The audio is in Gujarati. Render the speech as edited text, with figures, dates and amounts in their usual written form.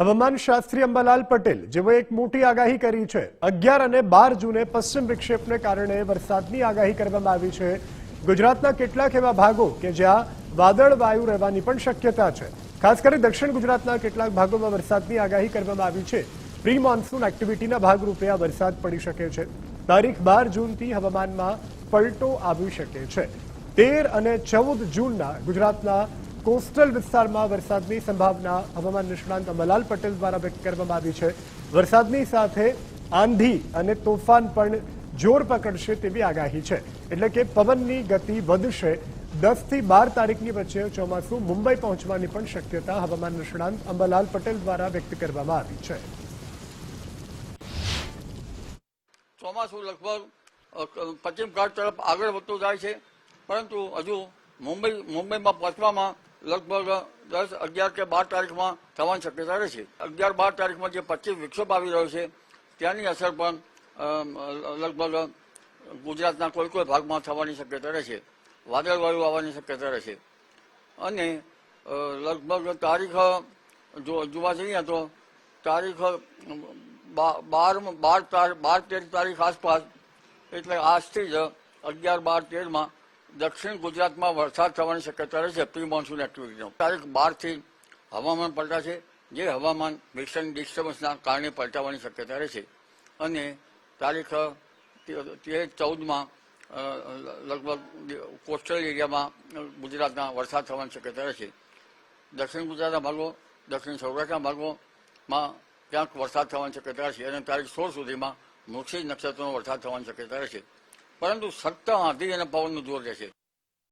હવામાન શાસ્ત્રી અંબાલાલ પટેલ જેઓએ એક મોટી આગાહી કરી છે। 11 અને 12 જૂને પશ્ચિમ વિક્ષેપને કારણે વરસાદની આગાહી કરવામાં આવી છે। ગુજરાતના કેટલાક એવા ભાગો કે જ્યાં વાદળ વાયુ રહેવાની પણ શક્યતા છે। ખાસ કરી દક્ષિણ ગુજરાતના કેટલાક ભાગોમાં વરસાદની આગાહી કરવામાં આવી છે। પ્રી મોન્સૂન એક્ટિવિટીના ભાગરૂપે આ વરસાદ પડી શકે છે। તારીખ 12 જૂનથી હવામાનમાં પલટો આવી શકે છે। 13 અને 14 જૂનના ગુજરાતના કોસ્ટલ વિસ્તારમાં વરસાદની સંભાવના હવામાન નિષ્ણાંત અંબાલાલ પટેલ દ્વારા વ્યક્ત કરવામાં આવી છે। વરસાદની સાથે આંધી અને તોફાન પણ જોર પકડશે તેવી આગાહી છે, એટલે કે પવનની ગતિ વધશે। 10 થી 12 તારીખની વચ્ચે ચોમાસું મુંબઈ પહોંચવાની પણ શક્યતા હવામાન નિષ્ણાંત અંબાલાલ પટેલ દ્વારા વ્યક્ત કરવામાં આવી છે। ચોમાસું લગભગ પશ્ચિમ ઘાટ તરફ આગળ વધતું જાય છે, પરંતુ હજુ મુંબઈમાં પહોંચવામાં લગભગ 10, 11 કે 12 તારીખમાં થવાની શક્યતા રહેશે। 11, 12 તારીખમાં જે પશ્ચિમ વિક્ષેપ આવી રહ્યો છે ત્યાંની અસર પણ લગભગ ગુજરાતના કોઈ ભાગમાં થવાની શક્યતા રહેશે। વાદળવાયુ આવવાની શક્યતા રહેશે અને લગભગ તારીખ જોવા જઈએ તો તારીખ 12-13 તારીખ આસપાસ, એટલે આજથી જ 11, 12, 13માં દક્ષિણ ગુજરાતમાં વરસાદ થવાની શક્યતા રહેશે પ્રી મોન્સૂન એક્ટિવિટીનો। તારીખ 12 થી હવામાન પલટાશે, જે હવામાન વિક્ષેપ ડિસ્ટર્બન્સના કારણે પલટાવાની શક્યતા રહેશે અને તારીખ 13-14માં લગભગ કોસ્ટલ એરિયામાં ગુજરાતના વરસાદ થવાની શક્યતા રહેશે। દક્ષિણ ગુજરાતના ભાગો, દક્ષિણ સૌરાષ્ટ્રના ભાગોમાં ક્યાંક વરસાદ થવાની શક્યતા રહેશે અને તારીખ 16 સુધીમાં મૃગશીર નક્ષત્રનો વરસાદ થવાની શક્યતા રહેશે, પરંતુ સખ્ત આંધી અને પવનનું જોર રહેશે।